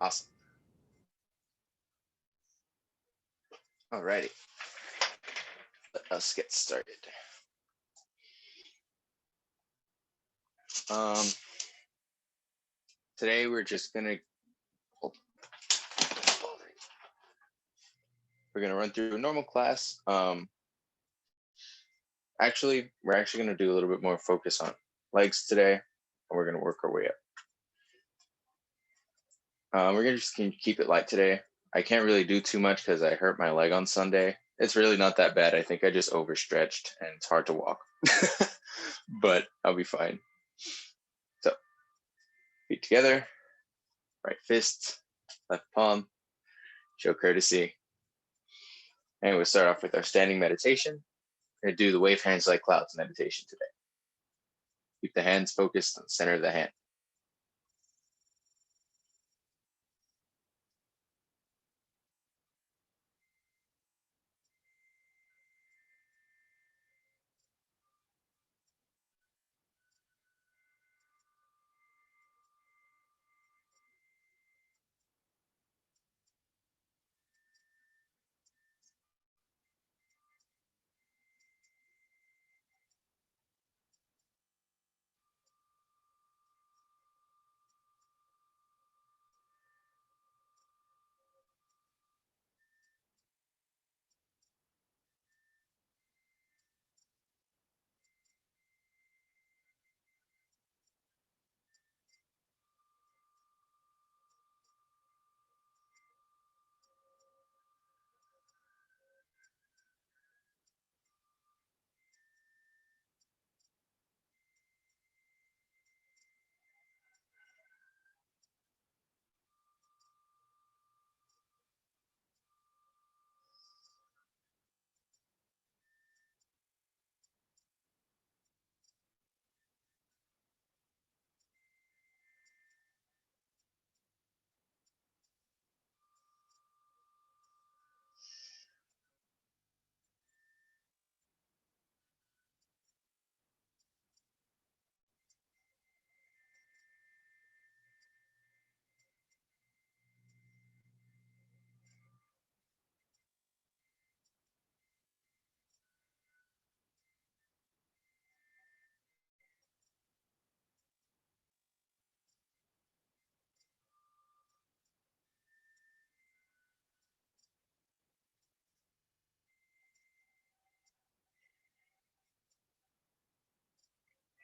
Awesome. Alrighty. Let us get started. Today we're just gonna run through a normal class. Actually, we're actually gonna do a little bit more focus on legs today, and we're gonna work our way up. We're gonna just keep it light today. I can't really do too much because I hurt my leg on Sunday. It's really not that bad. I think I just overstretched and it's hard to walk, but I'll be fine. So, feet together, right fist, left palm, show courtesy. And we'll start off with our standing meditation. We're gonna do the wave hands like clouds meditation today. Keep the hands focused on the center of the hand.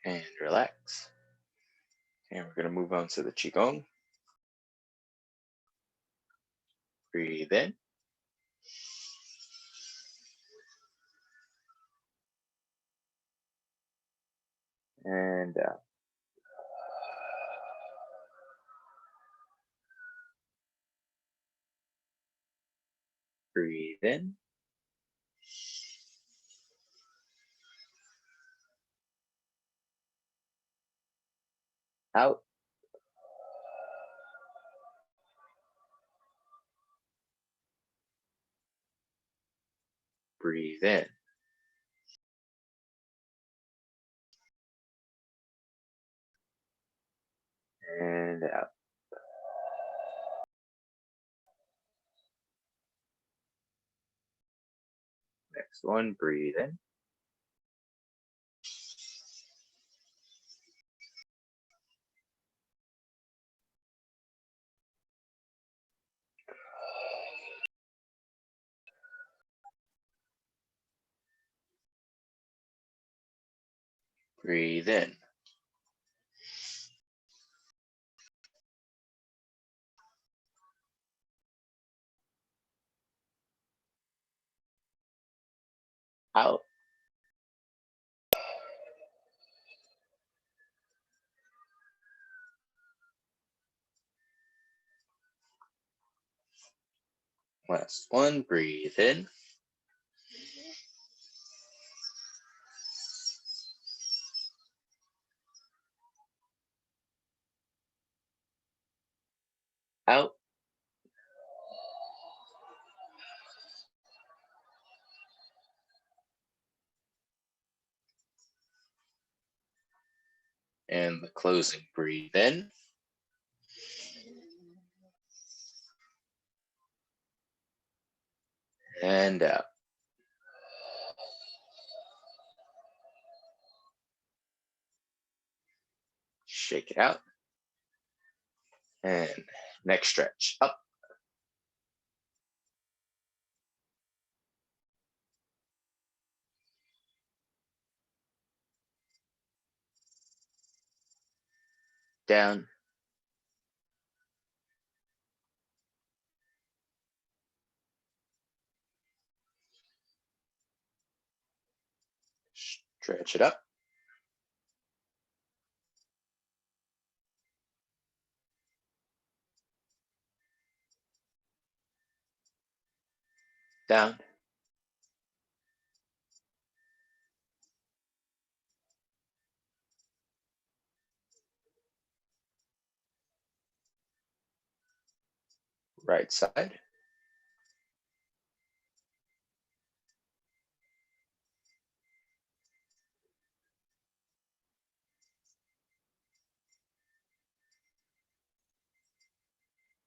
And relax. And we're gonna move on to the Qigong. Breathe in. And out. Breathe in. Out. Breathe in. And out. Next one, breathe in. Breathe in. Out. Last one, breathe in. Out. And the closing, breathe in. and out. Shake it out. And neck stretch. Up. Down. Stretch it up. Down. Right side.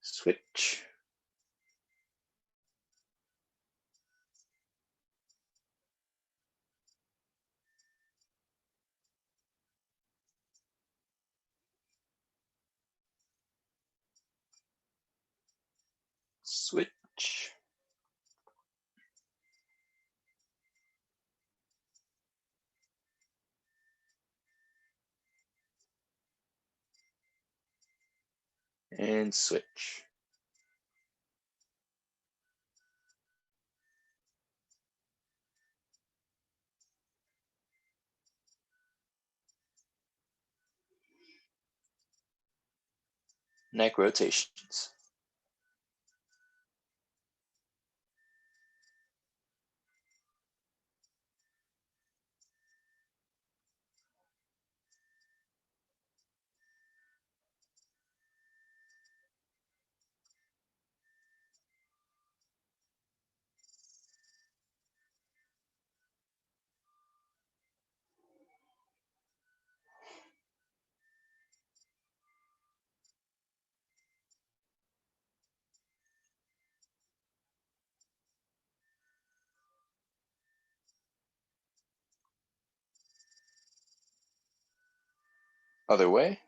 Switch. Switch. And switch. Neck rotations. Other way.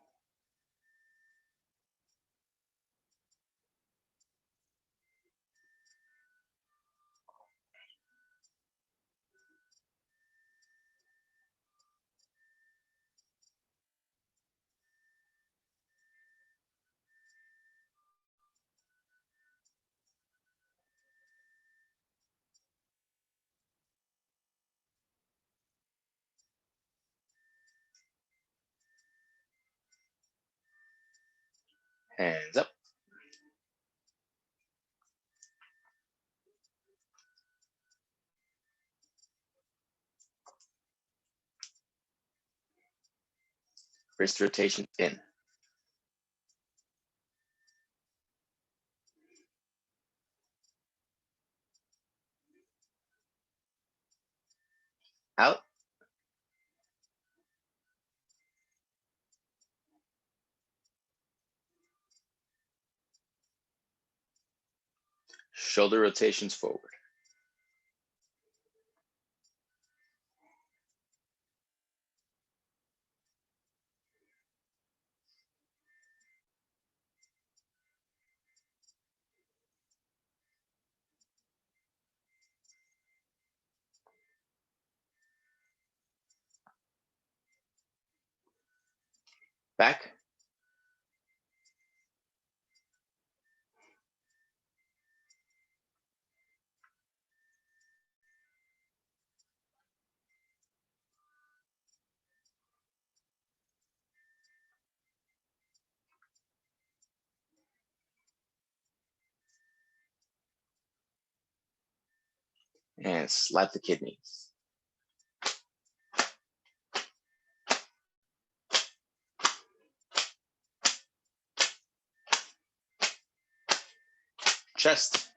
Hands up. Wrist rotation in. Out. Shoulder rotations forward. Back. And slap the kidneys. Chest.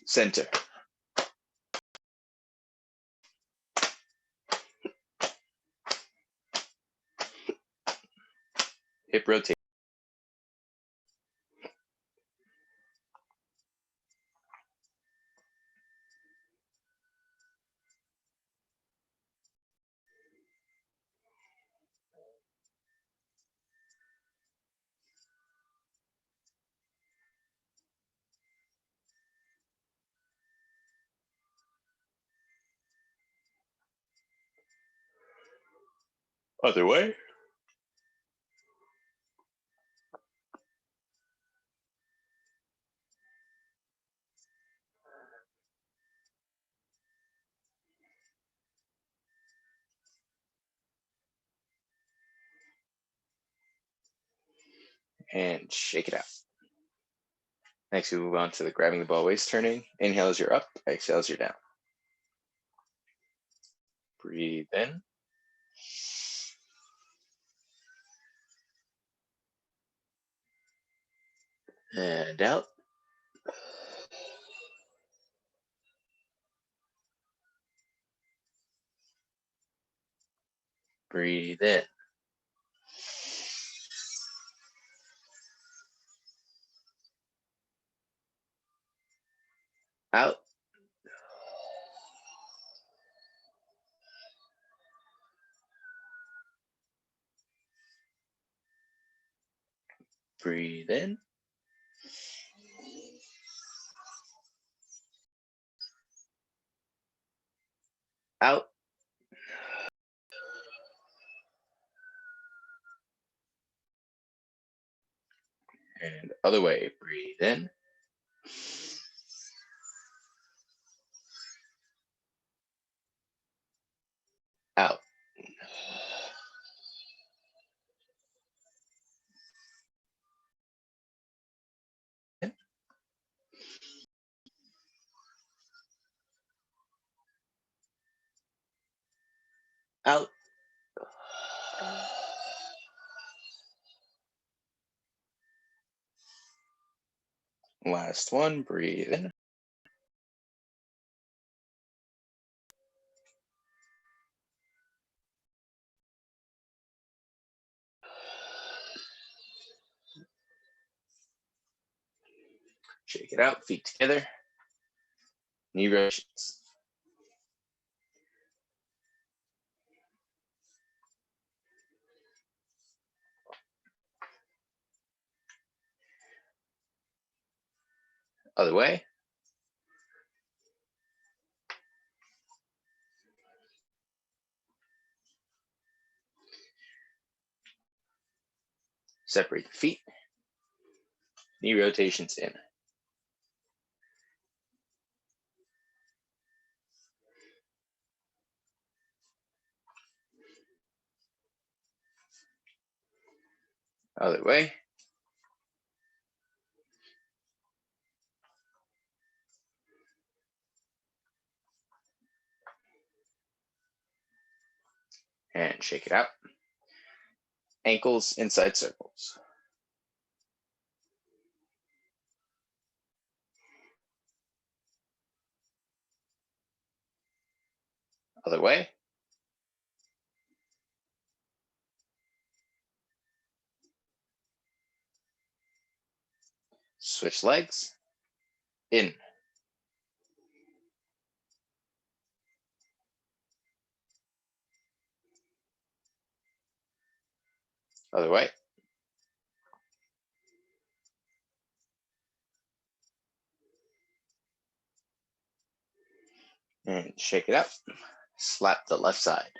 Center. Hip rotation. Other way. And shake it out. Next, we move on to the grabbing the ball waist turning. Inhale as you're up, exhale as you're down. Breathe in. And out. Breathe in. Out. Breathe in. Out. And other way. Breathe in. Out. Out. Last one. Breathe in. Shake it out. Feet together. Knee rotations. Other way. Separate the feet. Knee rotations in. Other way. And shake it out. Ankles inside circles. Other way. Switch legs. In. Other way. And shake it out. Slap the left side.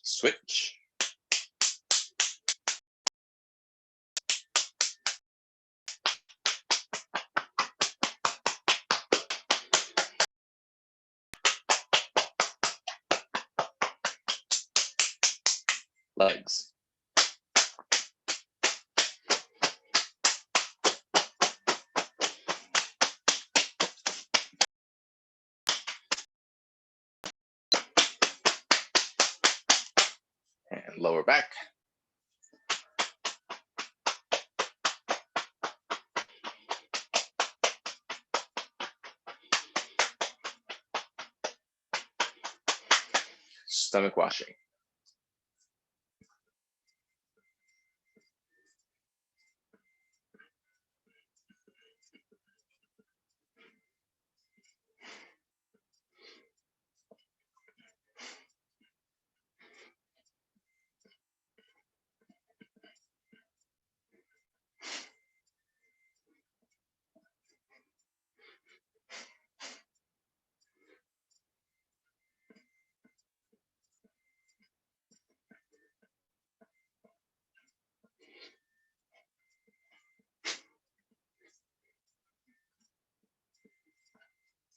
Switch. Legs. And lower back. Stomach washing.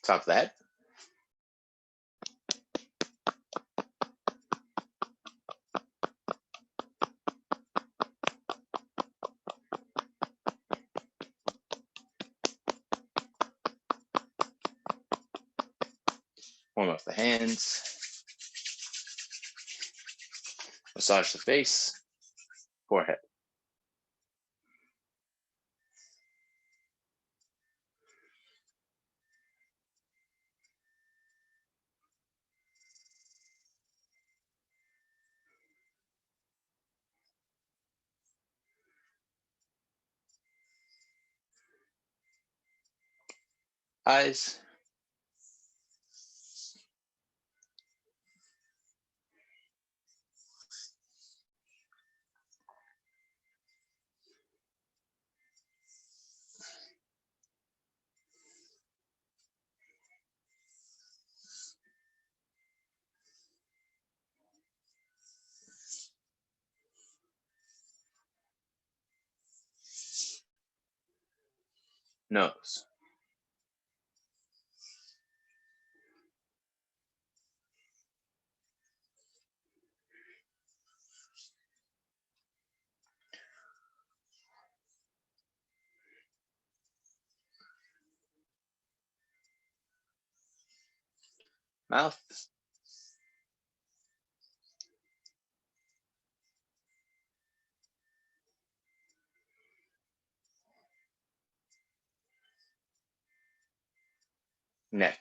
Top of that, warm up the hands, massage the face, forehead. Eyes, nose, mouth, neck,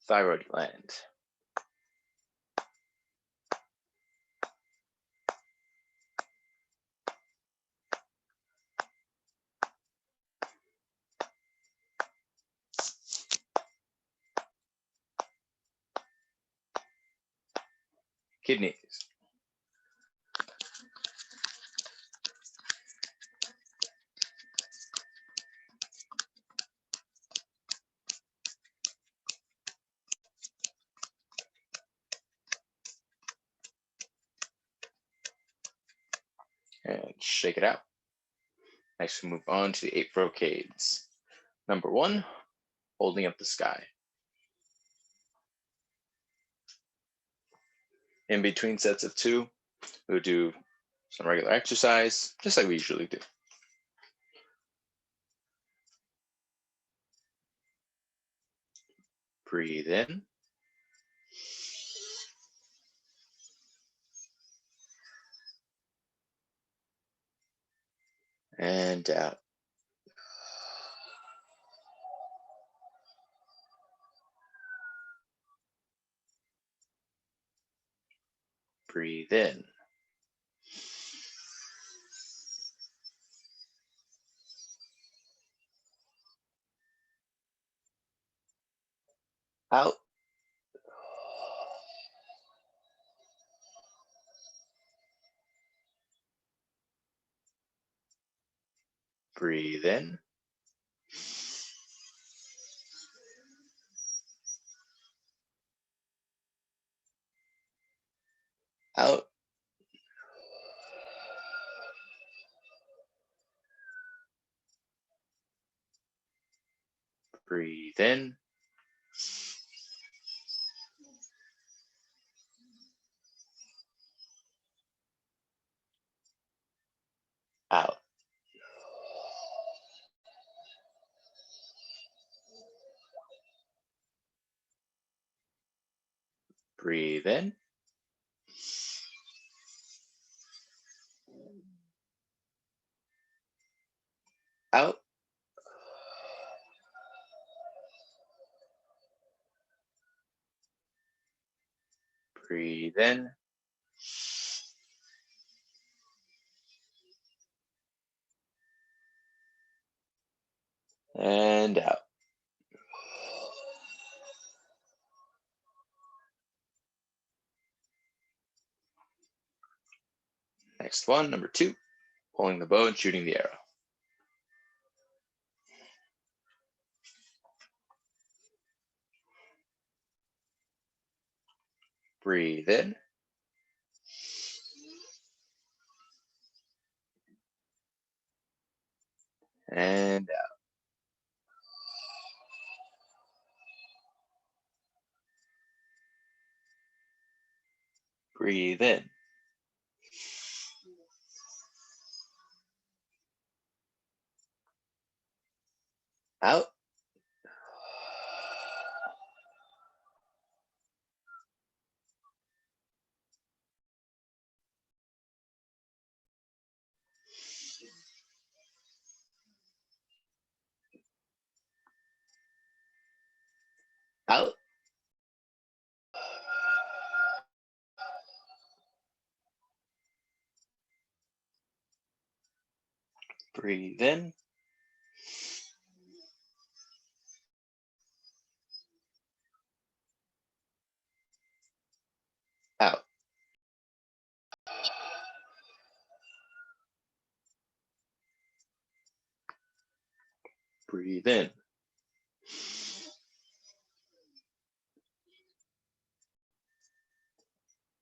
thyroid gland, kidneys, and shake it out. Next, we move on to the 8 brocades. Number 1, holding up the sky. In between sets of 2, we'll do some regular exercise, just like we usually do. Breathe in. And out. Breathe in. Out. Breathe in. Out. Breathe in. Breathe in. Out. Breathe in. And out. Next one, number 2, pulling the bow and shooting the arrow. Breathe in. And out. Breathe in. Out. Out. Breathe in. Out. Breathe in.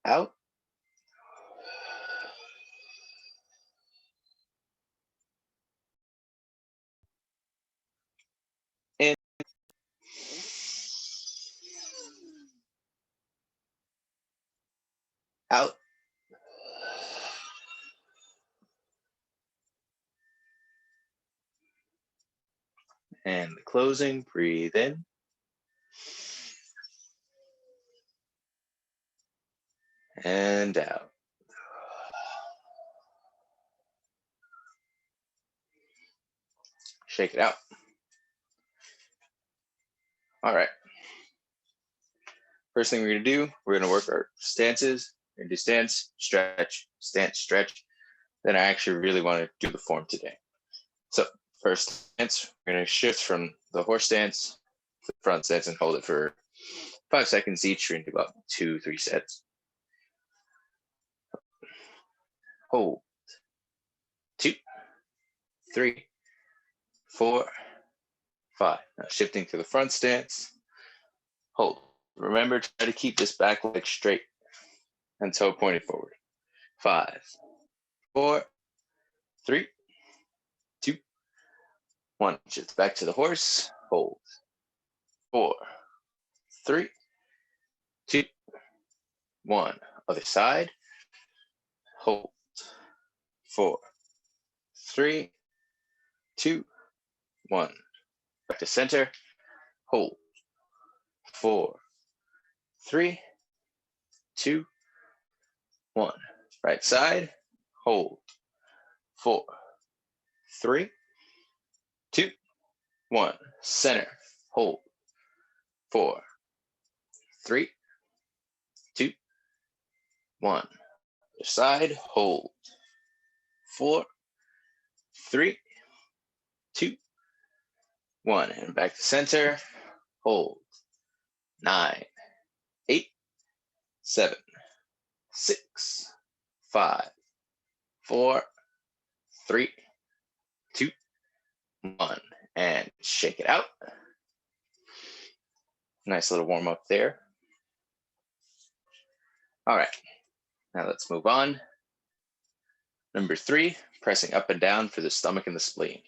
Out. In. Out. And the closing, breathe in. And out. Shake it out. All right. First thing we're going to do, we're going to work our stances. We're going to do stance, stretch, stance, stretch. Then I actually really want to do the form today. So first stance, we're going to shift from the horse stance to the front stance and hold it for 5 seconds each. We're going to do about 2-3 sets. Hold. 2, 3, 4, 5. Now shifting to the front stance. Hold. Remember, try to keep this back leg straight and toe pointed forward. 5, 4, 3, 2, 1. Shift back to the horse. Hold. 4, 3, 2, 1. Other side. Hold. 4, 3, 2, 1. Back to center. Hold. 4, 3, 2, 1. Right side. Hold. 4, 3, 2, 1. Center. Hold. 4, 3, 2, 1. Other side. Hold. 4, 3, 2, 1. And back to center. Hold. 9, 8, 7, 6, 5, 4, 3, 2, 1. And shake it out. Nice little warm up there. All right, now let's move on. Number 3, pressing up and down for the stomach and the spleen.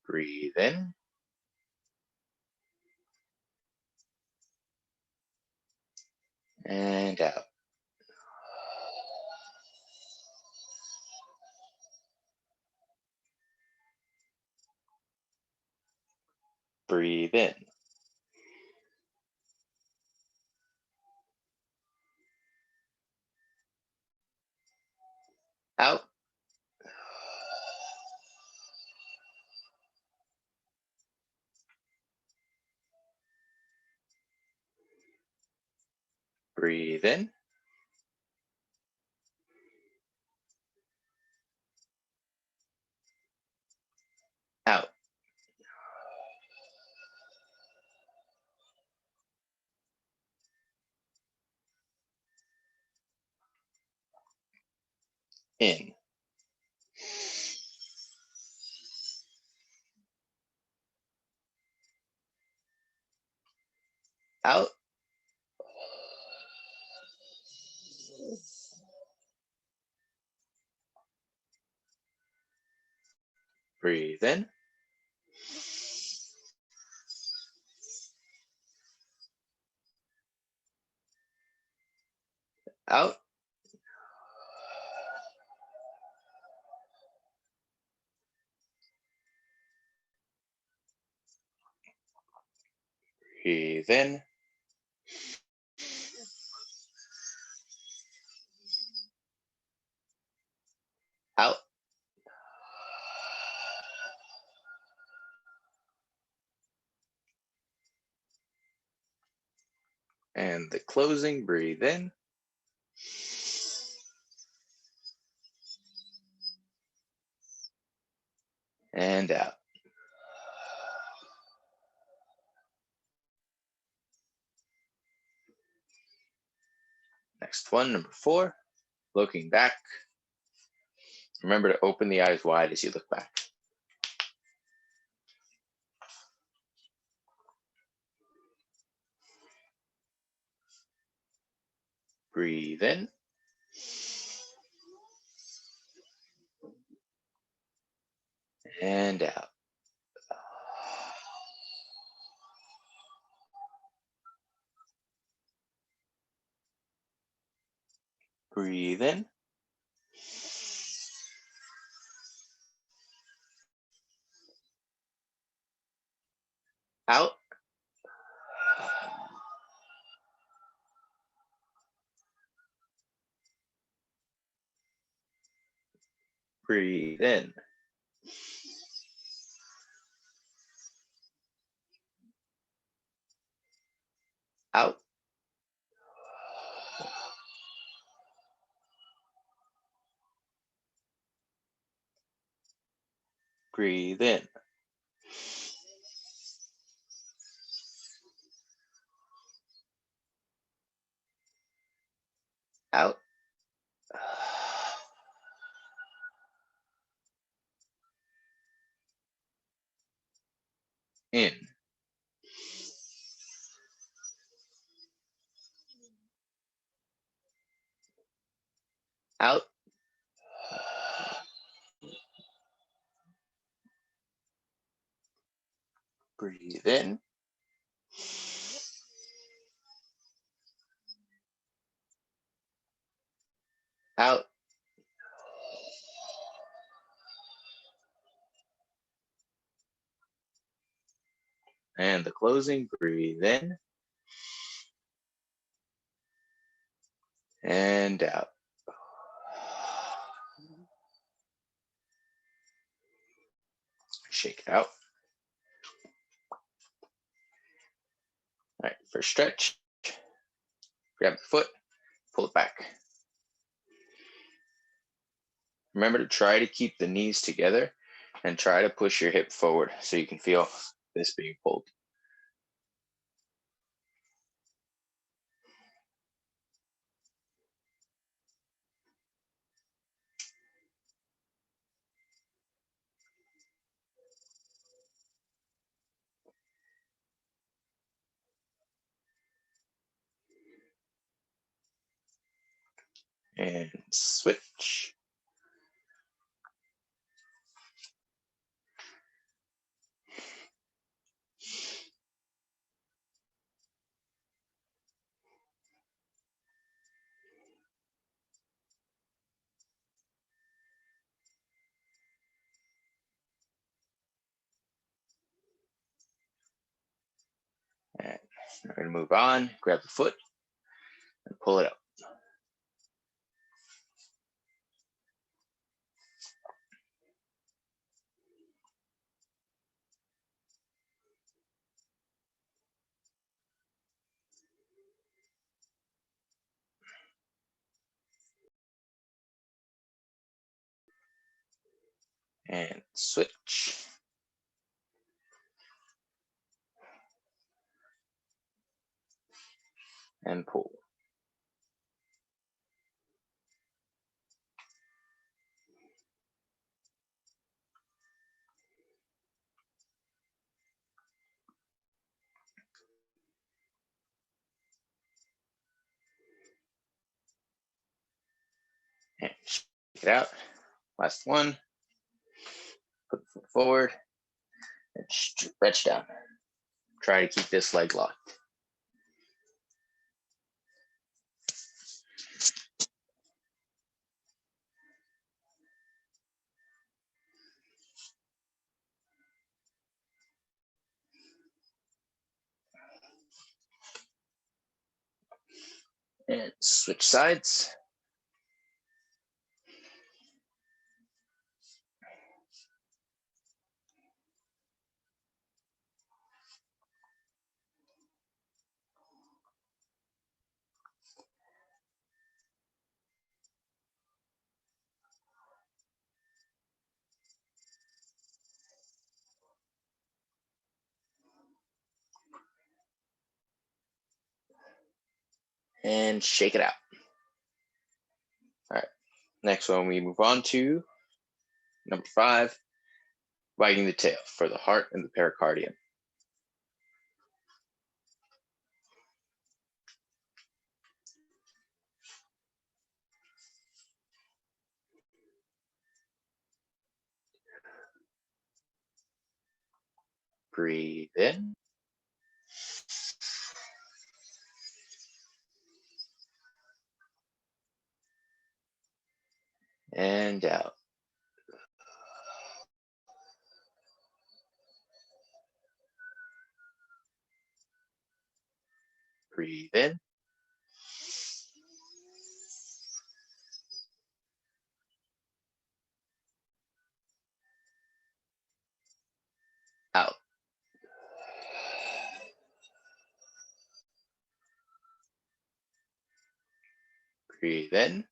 Breathe in. And out. Breathe in. Out. Breathe in. Out. In. Out. Breathe in. Out. Breathe in. Out. And the closing, breathe in. And out. Next one, number 4, looking back. Remember to open the eyes wide as you look back. Breathe in. And out. Breathe in. Out. Breathe in. Out. Breathe in. Out. In. Out. Breathe in. Out. And the closing, breathe in. And out. Shake it out. All right, for stretch, grab the foot, pull it back. Remember to try to keep the knees together and try to push your hip forward so you can feel this being pulled. And switch. We're going to move on, grab the foot, and pull it up. And switch. And pull. And shake it out. Last one. Put the foot forward and stretch down. Try to keep this leg locked. And switch sides. And shake it out. All right. Next one, we move on to number 5, wagging the tail for the heart and the pericardium. Breathe in. And out. Breathe in. Out. Breathe in.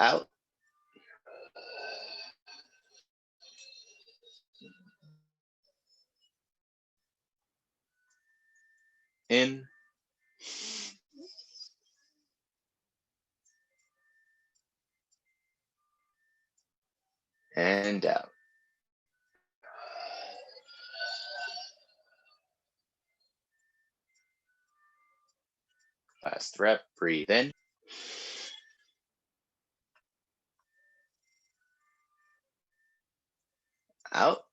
Out. In. And out. Last rep. Breathe in. Out.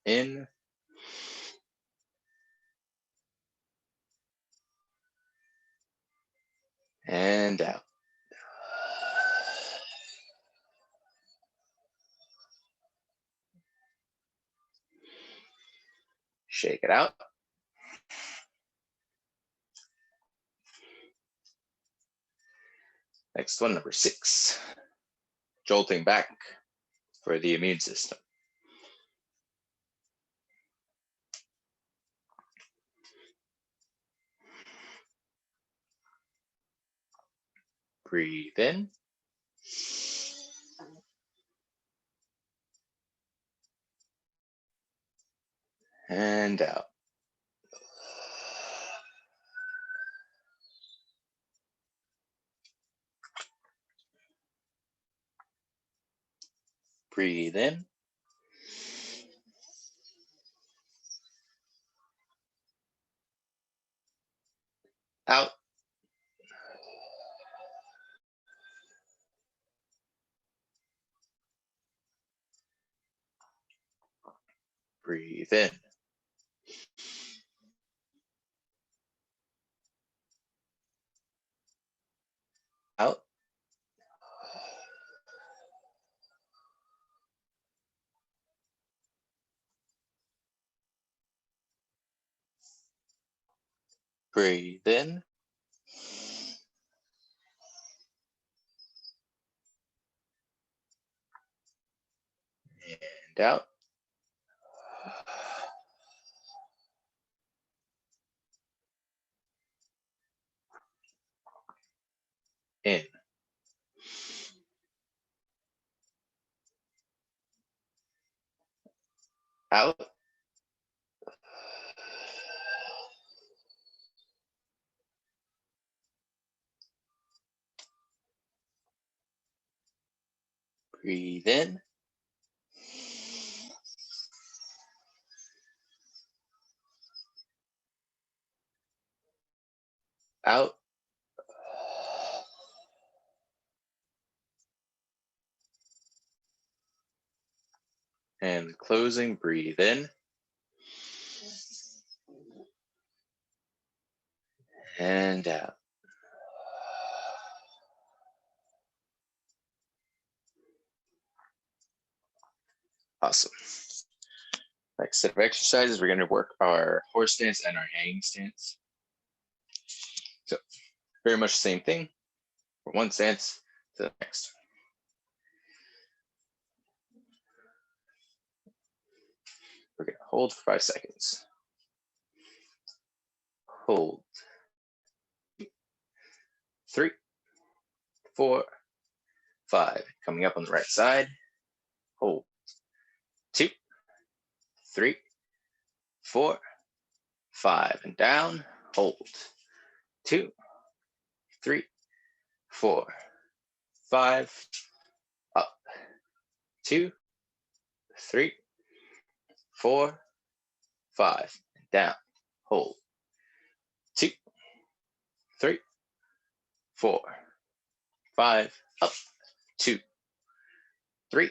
In. And out. Shake it out. Next one, number 6, jolting back for the immune system. Breathe in. And out. Breathe in. Out. Breathe in. Breathe in. And out. In. Out. Breathe in. Out. And closing, breathe in. And out. Awesome. Next set of exercises, we're going to work our horse stance and our hanging stance. So very much the same thing from one stance to the next. We're going to hold for 5 seconds. Hold. 3, 4, 5. Coming up on the right side. Hold. 2, 3, 4, 5. And down. Hold. 2, 3, 4, 5. Up. 2, 3, 4, 5. And down. Hold. 2, 3, 4, 5. Up. 2, 3,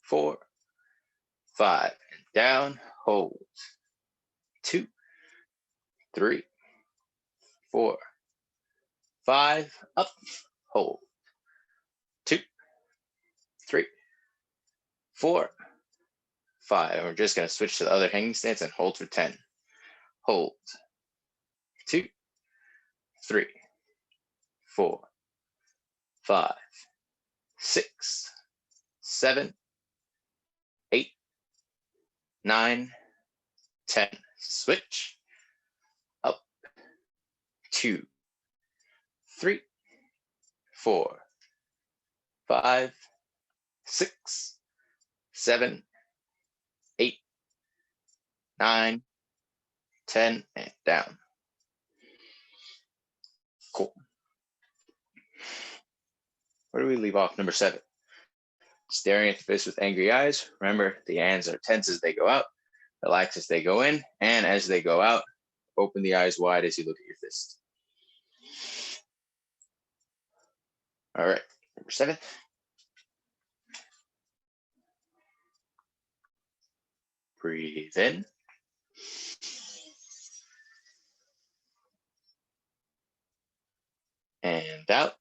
4, 5. And down. Hold. 2, 3, 4, 5. Up. Hold. 2, 3, 4, 5. And we're just going to switch to the other hanging stance and hold for 10. Hold. 2, 3, 4, 5, 6, 7, 8, 9, 10. Switch. Up. 2, 3, 4, 5, 6, 7, 8, 9, 10, and down. Cool. Where do we leave off? Number 7. Staring at the fist with angry eyes. Remember, the hands are tense as they go out, relax as they go in, and as they go out, open the eyes wide as you look at your fist. All right, number 7. Breathe in. And out.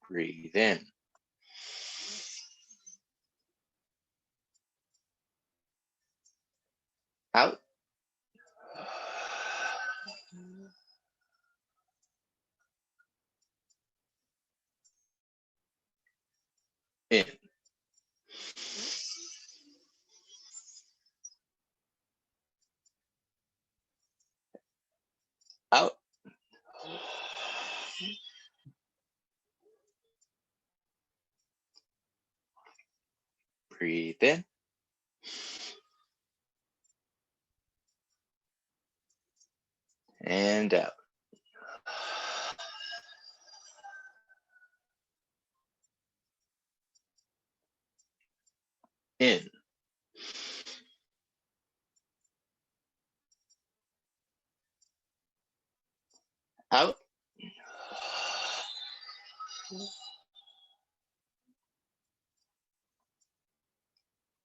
Breathe in. Out. In. Out. Breathe in. And out. In. Out.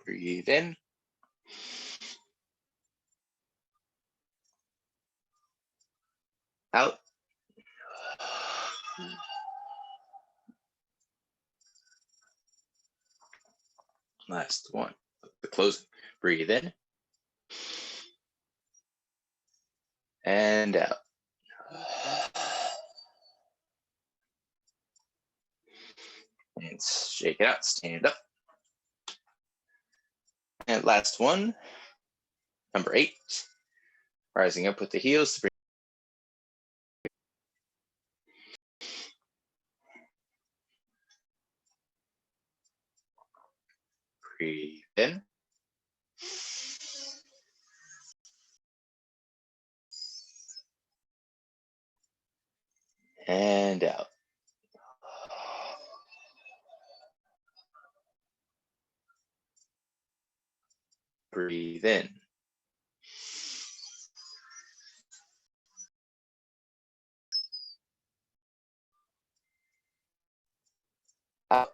Breathe in. Out. Last one. closing. Breathe in and out. And shake it out, stand up. And last one, number 8, rising up with the heels. Breathe in. And out. Breathe in. Out.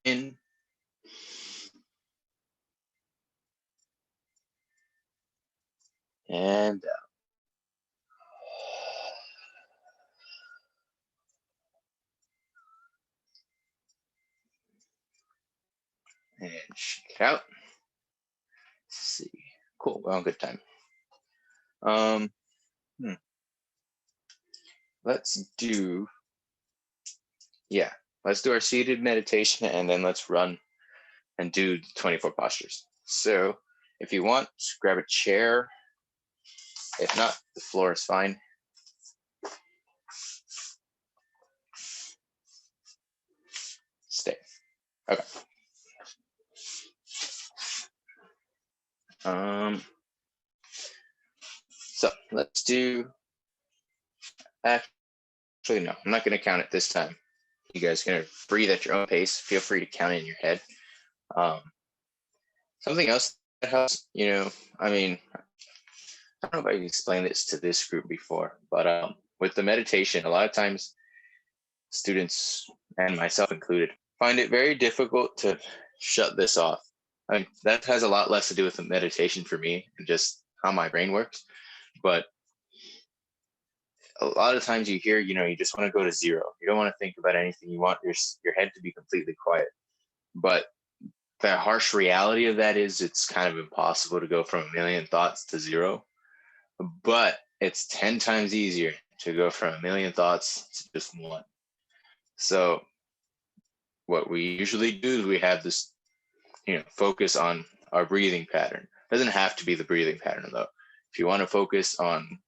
In. And out. And shake it out. Let's see. Cool. We're on good time. Let's do our seated meditation, and then let's run and do 24 postures. So if you want, grab a chair. If not, the floor is fine. Stay. Okay. So let's do, actually, no, I'm not going to count it this time. You guys are going to breathe at your own pace. Feel free to count it in your head. Something else that helps, I mean, I don't know if I've explained this to this group before, but with the meditation, a lot of times students, and myself included, find it very difficult to shut this off. I mean, that has a lot less to do with the meditation for me and just how my brain works. But a lot of times you hear, you just want to go to zero. You don't want to think about anything. You want your head to be completely quiet. But the harsh reality of that is it's kind of impossible to go from a million thoughts to zero. But it's 10 times easier to go from a million thoughts to just one. So what we usually do is we have this, focus on our breathing pattern. It doesn't have to be the breathing pattern though. If you want to focus on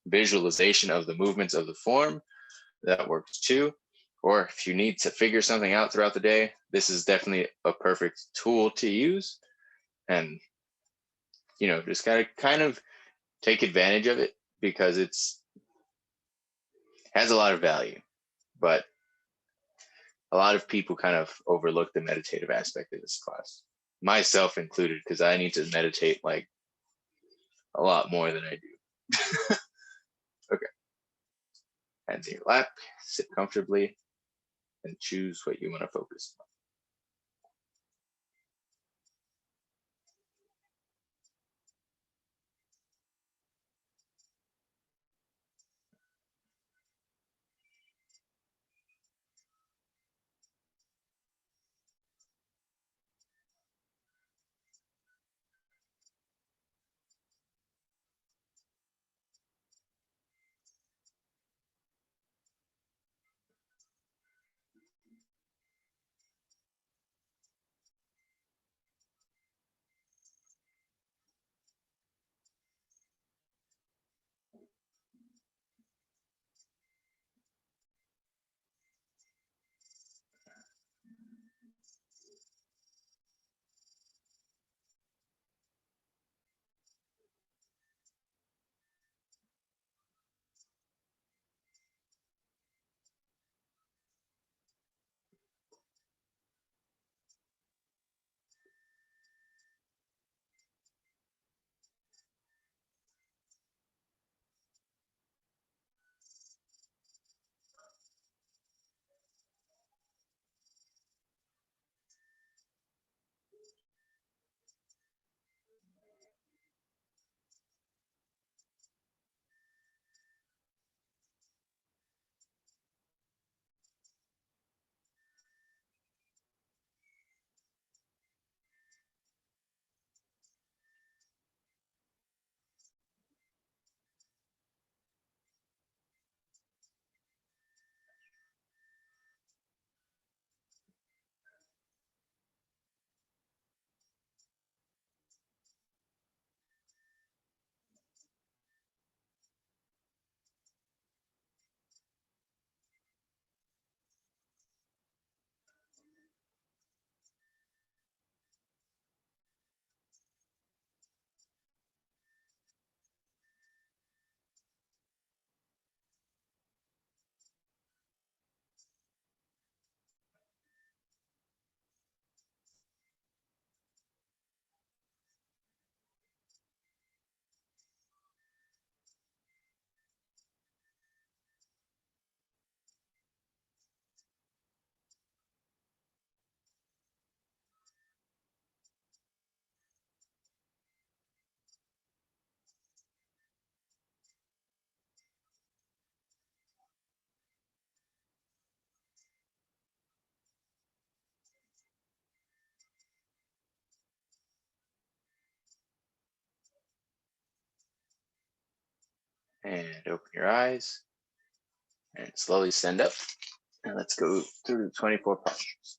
visualization of the movements of the form, that works too. Or if you need to figure something out throughout the day, this is definitely a perfect tool to use. And, just gotta kind of take advantage of it because has a lot of value. But a lot of people kind of overlook the meditative aspect of this class, myself included, because I need to meditate like a lot more than I do. Okay. Hands in your lap, sit comfortably, and choose what you want to focus on. And open your eyes and slowly stand up. And let's go through the 24 postures.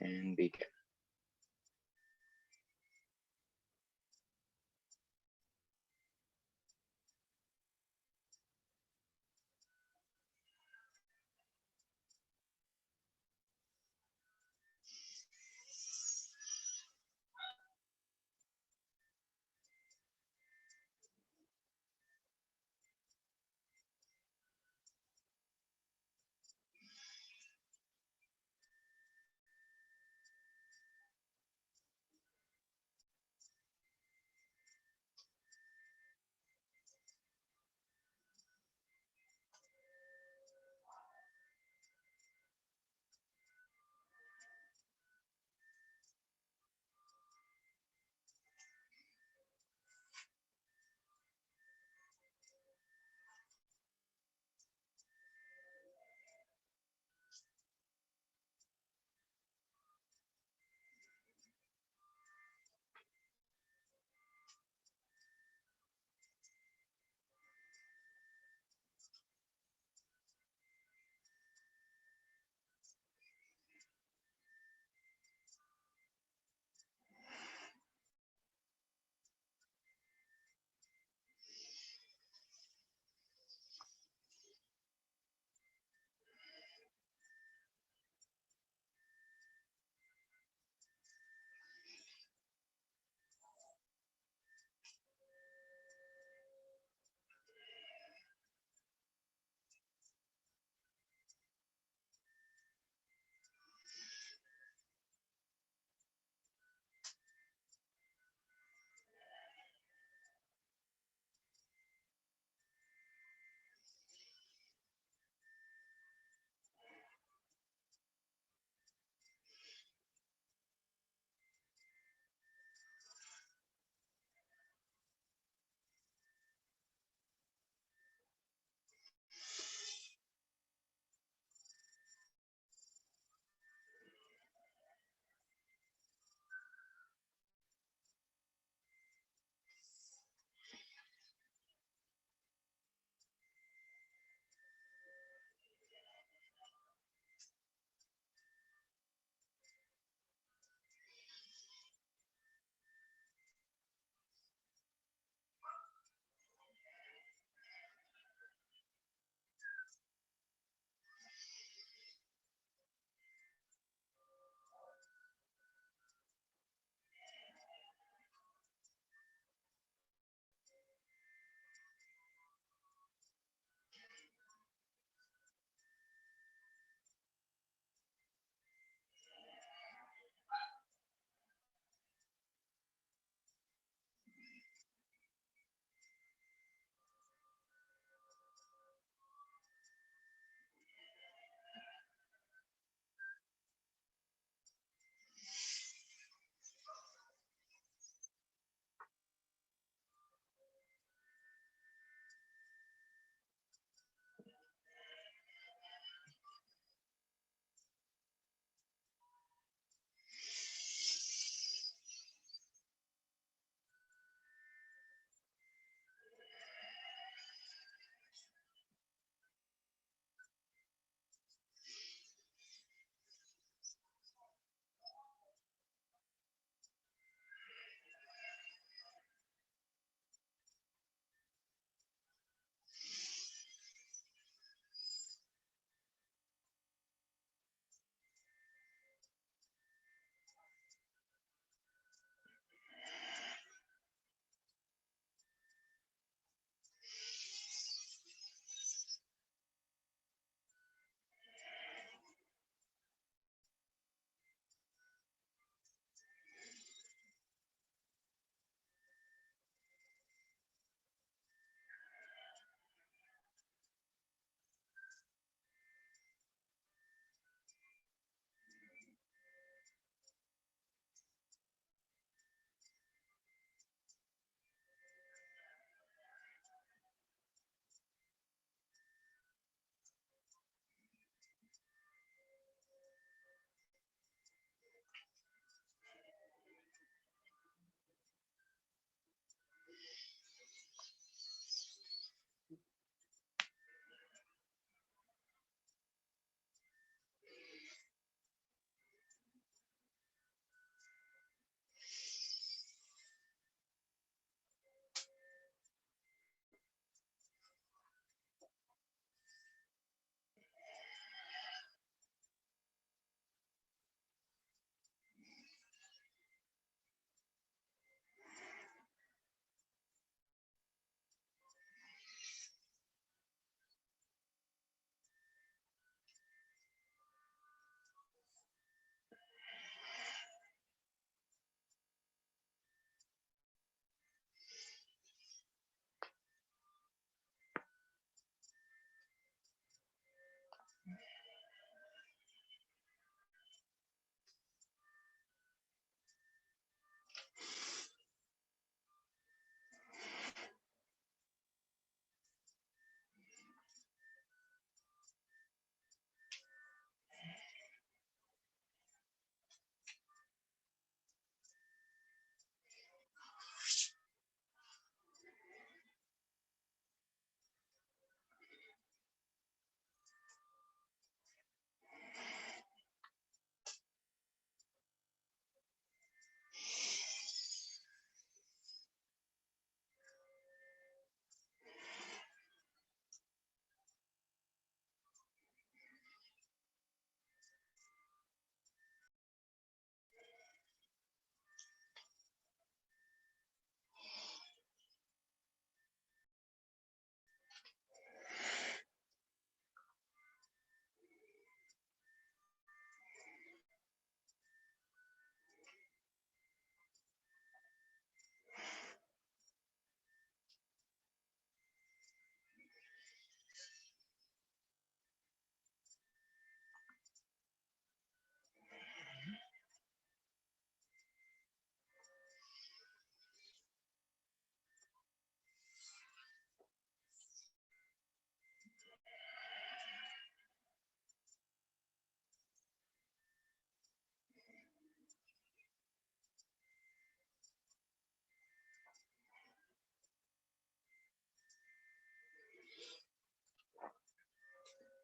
And begin.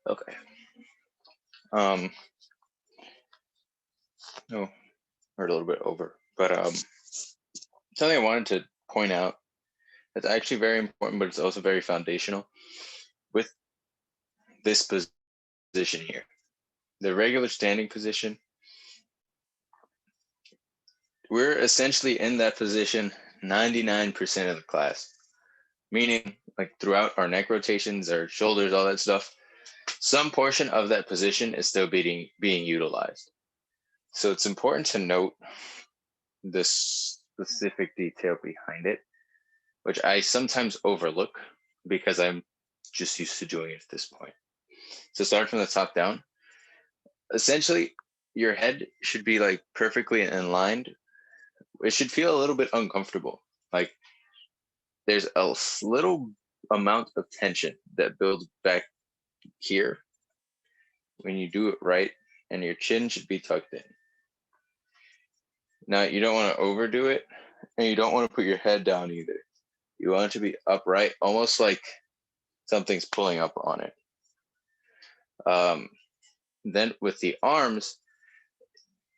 Okay. Um, no, we're a little bit over, but something I wanted to point out that's actually very important, but it's also very foundational with this position here. The regular standing position, we're essentially in that position 99% of the class, meaning like throughout our neck rotations, our shoulders, all that stuff, some portion of that position is still being utilized. So it's important to note this specific detail behind it, which I sometimes overlook because I'm just used to doing it at this point. So start from the top down. Essentially, your head should be like perfectly in line. It should feel a little bit uncomfortable. Like there's a little amount of tension that builds back here when you do it right, and your chin should be tucked in. Now, you don't want to overdo it, and you don't want to put your head down either. You want it to be upright, almost like something's pulling up on it. Then with the arms,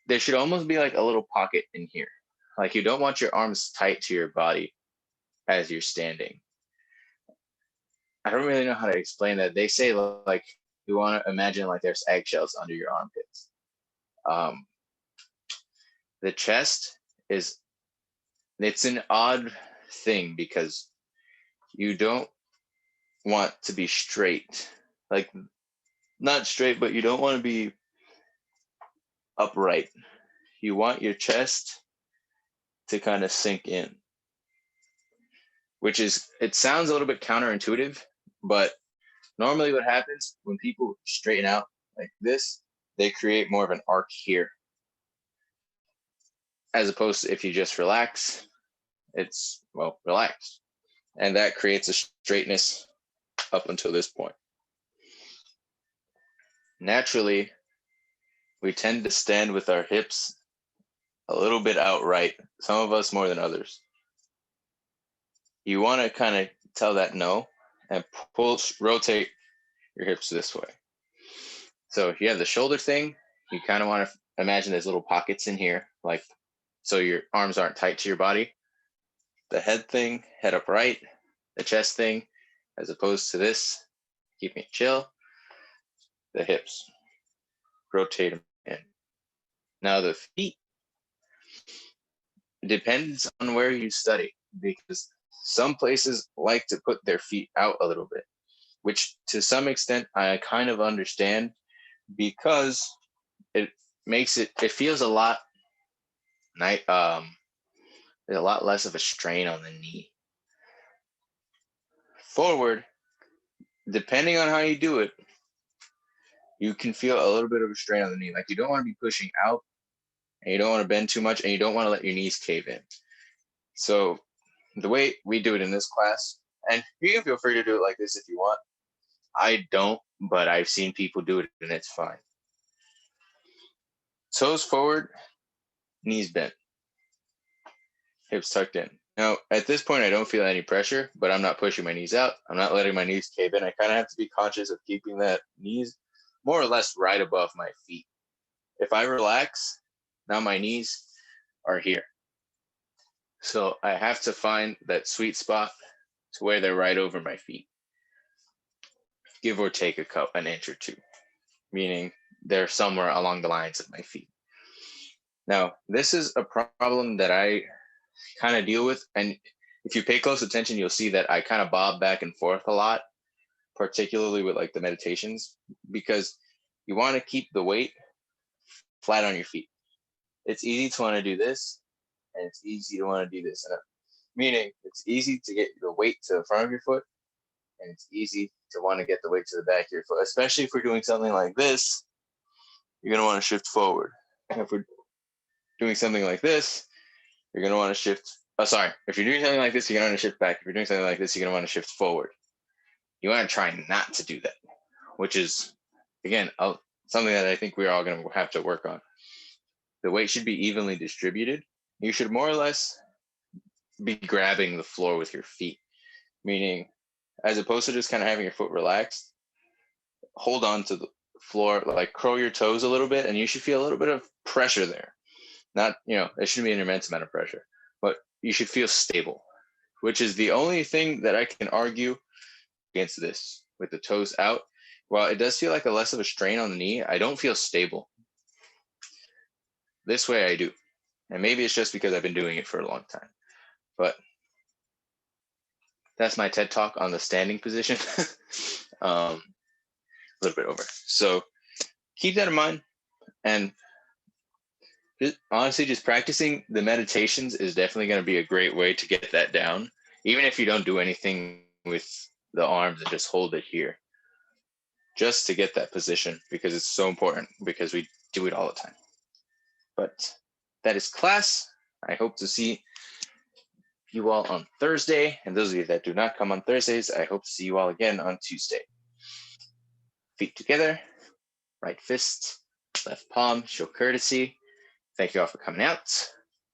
there should almost be like a little pocket in here. Like you don't want your arms tight to your body as you're standing. I don't really know how to explain that. They say like you want to imagine like there's eggshells under your armpits. Um, the chest is, it's an odd thing because you don't want to be straight, like not straight, but you don't want to be upright. You want your chest to kind of sink in, which is, it sounds a little bit counterintuitive, but normally what happens when people straighten out like this, they create more of an arc here. As opposed to if you just relax, it's, well, relaxed. And that creates a straightness up until this point. Naturally, we tend to stand with our hips a little bit outright, some of us more than others. You want to kind of tell that no and rotate your hips this way. So if you have the shoulder thing, you kind of want to imagine there's little pockets in here, like so your arms aren't tight to your body. The head thing, head upright. The chest thing, as opposed to this, keeping it chill. The hips, rotate them in. Now the feet, depends on where you study, because some places like to put their feet out a little bit, which to some extent I kind of understand, because it makes it feels a lot there's a lot less of a strain on the knee. Forward, depending on how you do it, you can feel a little bit of a strain on the knee. Like you don't want to be pushing out, and you don't want to bend too much, and you don't want to let your knees cave in. So the way we do it in this class, and you can feel free to do it like this if you want. I don't, but I've seen people do it and it's fine. Toes forward, knees bent, hips tucked in. Now, at this point, I don't feel any pressure, but I'm not pushing my knees out. I'm not letting my knees cave in. I kind of have to be conscious of keeping that knees more or less right above my feet. If I relax, now my knees are here. So I have to find that sweet spot to where they're right over my feet, give or take an inch or two, meaning they're somewhere along the lines of my feet. Now, this is a problem that I kind of deal with. And if you pay close attention, you'll see that I kind of bob back and forth a lot, particularly with like the meditations, because you want to keep the weight flat on your feet. It's easy to want to do this, and it's easy to want to do this. Meaning it's easy to get the weight to the front of your foot, and it's easy to want to get the weight to the back of your foot, especially if we're doing something like this. You're going to want to shift forward. If we're doing something like this, you're going to want to shift. Oh, sorry. If you're doing something like this, you're going to want to shift back. If you're doing something like this, you're going to want to shift forward. You want to try not to do that, which is, again, something that I think we're all going to have to work on. The weight should be evenly distributed. You should more or less be grabbing the floor with your feet, meaning as opposed to just kind of having your foot relaxed, hold on to the floor, like curl your toes a little bit, and you should feel a little bit of pressure there. Not, it shouldn't be an immense amount of pressure, but you should feel stable, which is the only thing that I can argue against this with the toes out. While it does feel like a less of a strain on the knee, I don't feel stable. This way I do. And maybe it's just because I've been doing it for a long time. But that's my TED talk on the standing position. A little bit over. So keep that in mind. And honestly, just practicing the meditations is definitely going to be a great way to get that down. Even if you don't do anything with the arms and just hold it here. Just to get that position, because it's so important, because we do it all the time. But that is class. I hope to see you all on Thursday. And those of you that do not come on Thursdays, I hope to see you all again on Tuesday. Feet together, right fist, left palm, show courtesy. Thank you all for coming out.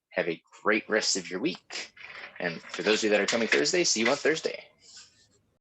Have a great rest of your week. And for those of you that are coming Thursday, see you on Thursday.